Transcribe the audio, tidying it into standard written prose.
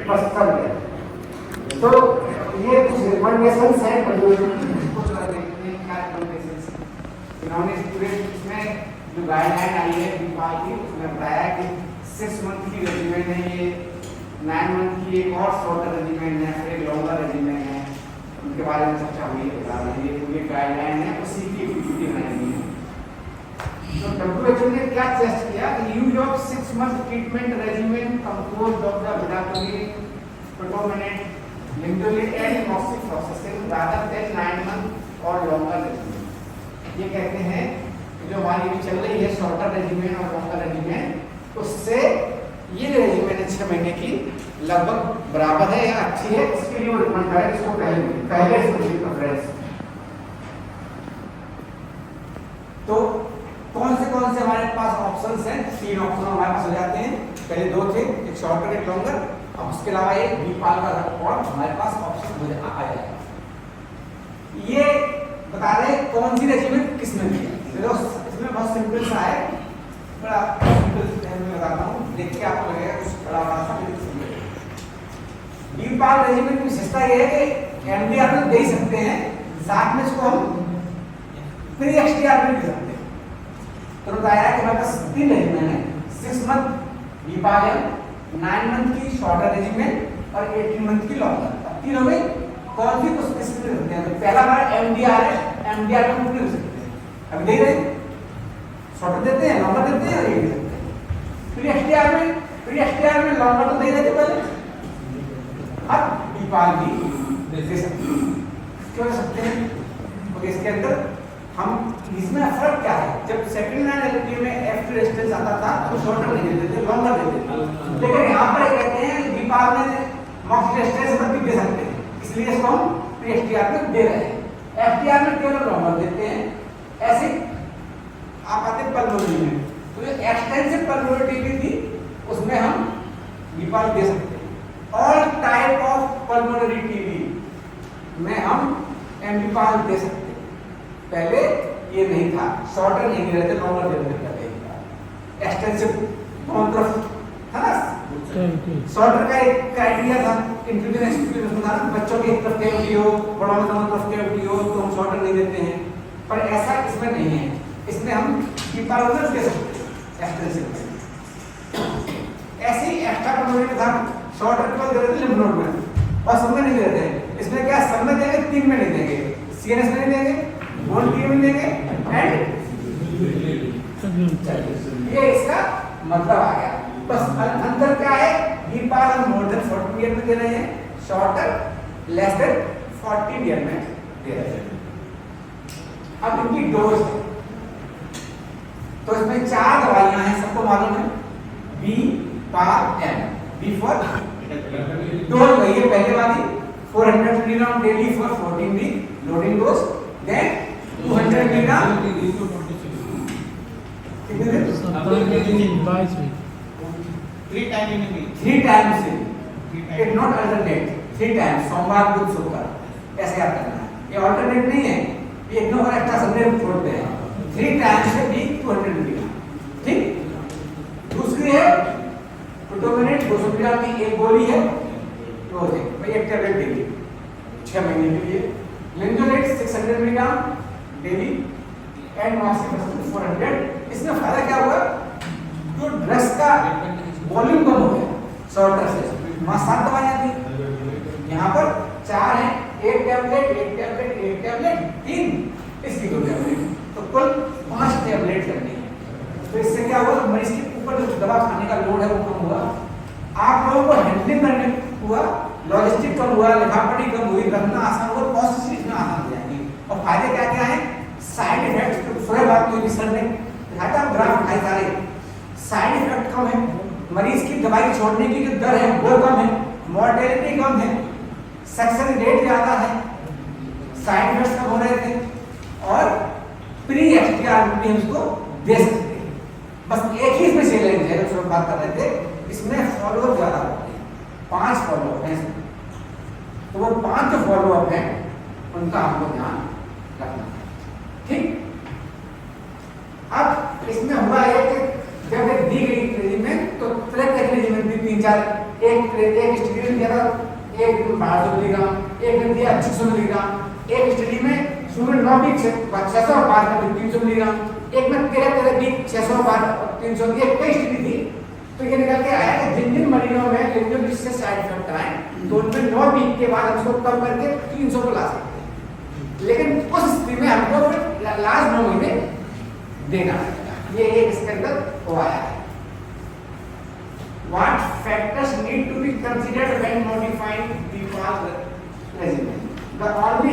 बस कर गया। तो ये कुछ रिकमेंडेशंस हैं इन्होंने पूरे इसमें जो गाइडलाइन आई है बीपाल की, उसमें बताया कि 6 मंथ की रेजिमेंट है, ये 9 मंथ की एक और शॉर्टर रेजिमेंट है, फिर एक लॉन्गर रेजिमेंट है, उनके बारे में चर्चा हुई है। ये पूरी गाइडलाइन है, उसी की पीपीटी बनाई गई है। तो WHO ने क्या सजेस्ट किया कि use of 6 month treatment regimen composed of the vitamin pretomanid linezolid and moxifloxacin rather than 9 month और लॉन्गर रेजिमेंट। ये कहते हैं कि जो हमारी भी चल रही है शॉर्टर रेजिमेंट और लॉन्गर रेजिमेंट, उससे ये रेजिमेंट 6 महीने की लगभग बराबर है या अच्छी है, इसके लिए वो रिकमेंड है इसको पहले इसको प्रेफरेंस। तो कौन से हमारे पास ऑप्शंस हैं? 3 ऑप्शन हमारे पास हो जाते हैं। पहले 2 थे, एक शॉर्टर एक लॉन्गर, अब उसके अलावा एक बीपाल का और हमारे पास ऑप्शन आ जाएगा। ये बता रहे कौन सी रेजिमेंट किसमें दी है। इसमें बहुत सिंपल सा है, बड़ा सिंपल मैं बताता हूँ, देख के आपको लगेगा कुछ बड़ा सा। बीपाल रेजिमेंट की विशेषता ये है कि एमडीआर में दे सकते हैं, साथ में इसको हम प्री एक्सटीआर में दे सकते हैं। तो बताया कि हमारे पास 3 रेजिमेंट है, 6 मंथ बीपाल है, 9 मंथ की शॉर्टर रेजिमेंट और 18 मंथ की लॉन्गर। तीनों में कौन सी कुछ किस्में होते हैं? तो पहला हमारा एमडीआर है, एमडीआर में पूरे हो सकते हैं, अभी दे रहे शॉर्टर देते हैं, लॉन्गर देते हैं और ये भी देते हैं। प्री एक्सटीआर में लॉन्गर तो दे रहे थे पहले, अब बीपाल भी दे सकते हैं। क्यों दे सकते हैं? तो इसके अंदर हम इसमें फर्क क्या है? जब सेकंड लाइन एलपी में एफ रेजिस्टेंस आता था तो शॉर्टर नहीं देते थे, लॉन्गर देते थे, लेकिन यहाँ पर कहते हैं बीपाल में मॉक्स रेजिस्टेंस भी दे सकते हैं, इसलिए इसको हम प्री एक्सटीआर में दे रहे हैं। एफटीआर में केवल लॉन्गर देते हैं। ऐसे आप आते पल्मोनरी में, तो जो एक्सटेंसिव पल्मोनरी टीबी थी उसमें हम बीपाल दे सकते हैं। All type of pulmonary TB में हम एमबीपाल दे सकते हैं। पहले ये नहीं था, शॉर्टर नहीं दे रहे थे, लॉन्गर दे रहे थे पहले। एक्सटेंसिव दोनों तरफ था ना, शॉर्टर का एक क्राइटेरिया था, इंक्लूजन एक्सक्लूजन था, बच्चों की एक तरफ कैविटी हो, बड़ों में दोनों तरफ कैविटी हो तो हम शॉर्टर नहीं देते हैं, पर ऐसा इसमें नहीं है। इसमें हम बीपाल दे सकते हैं एक्सटेंसिव। ऐसे ही एक्स्ट्रा पल्मोनरी था, शॉर्टर केवल दे रहे थे लिम्फ नोड में और सब में नहीं दे रहे थे। इसमें क्या सब में देंगे, 3 में नहीं देंगे, सीएनएस में नहीं देंगे, बोन टी में देंगे एंड ये इसका मतलब आ गया। बस अंतर क्या है? बीपाल हम मोर देन 40 ईयर में दे रहे हैं, शॉर्टर लेस देन 40 ईयर में दे रहे हैं। अब इनकी डोज, तो इसमें 4 दवाइयां हैं, सबको मालूम है, बी पार एम। बी फॉर डोज वही है पहले वाली, 400 milligram daily for 14 week loading dose, then 200 milligram कितने दिन? 22 week, 3 times it not alternate, 3 times, सोमवार बुध शुक्र, ऐसे आप करना है। ये अल्टरनेट नहीं है, ये एक और एक्स्ट्रा संडे छोड़ते हैं। 3 टाइम्स से वीक 200 मिलीग्राम, ठीक। दूसरी है प्रोटोमिनेंट, 200 मिलीग्राम की एक गोली है, रोज भाई एक टैबलेट डेली 6 महीने के लिए। लिंगोलेट 600 मिलीग्राम डेली एंड मॉक्सिफ्लोक्सासिन 400। इसमें फायदा क्या हुआ? जो ड्रग्स का वॉल्यूम कम हो गया शॉर्टर से। वहां 7 दवाइयां थी, यहाँ पर 4 हैं, एक टैबलेट 3, इसकी 2 टैबलेट, तो कुल 5 टैबलेट करनी है। तो इससे क्या हुआ? मरीज के ऊपर जो दवा खाने का लोड है वो कम हुआ, आप लोगों को हैंडलिंग करने हुआ, लॉजिस्टिक कम हुआ, लिखापढ़ी कम हुई, रखना आसान हुआ, प्रोसेस लिखना आसान हो जाएगी। और फायदे क्या क्या है? साइड इफेक्ट्स तो स्वयं बात हुई सर ने दिखाया था, ग्राफ दिखाई जा रहे। साइड इफेक्ट कम है, मरीज की दवाई छोड़ने की जो दर है वो कम है, मॉर्टेलिटी कम है, सक्सेस रेट ज्यादा है, साइड इफेक्ट्स कम हो रहे थे, और प्री एक्सटीआर भी हम इसको दे सकते हैं। बस एक ही इसमें चैलेंज है जो हम बात कर रहे थे, इसमें फॉलोअप ज्यादा होते हैं, 5 फॉलोअप हैं, तो वो 5 जो फॉलोअप हैं उनका हमको ध्यान रखना है, ठीक। अब इसमें हुआ है कि जब एक दी गई रेजिमेंट तो तरह तरह की रेजिमेंट दी थी, 3-4 एक स्टडी में दिया था 1,200 मिलीग्राम, एक ने दिया 600 मिलीग्राम, एक स्टडी में शुरू 9 वीक 600 और बाद में 300 मिलीग्राम, एक में 13 वीक 600 बाद 300, ये कई स्टडी थी। तो ये निकल के आया कि जिन मरीजों में लिम्फोसिस से साइड इफेक्ट आए तो उनमें 9 वीक के बाद हम उसको कम करके 300 को ला सकते हैं, लेकिन उस स्थिति में हमको फिर लास्ट 9 महीने देना है। ये एक इसके अंदर वो आया है। What factors need to be considered when modifying the fast regimen? The only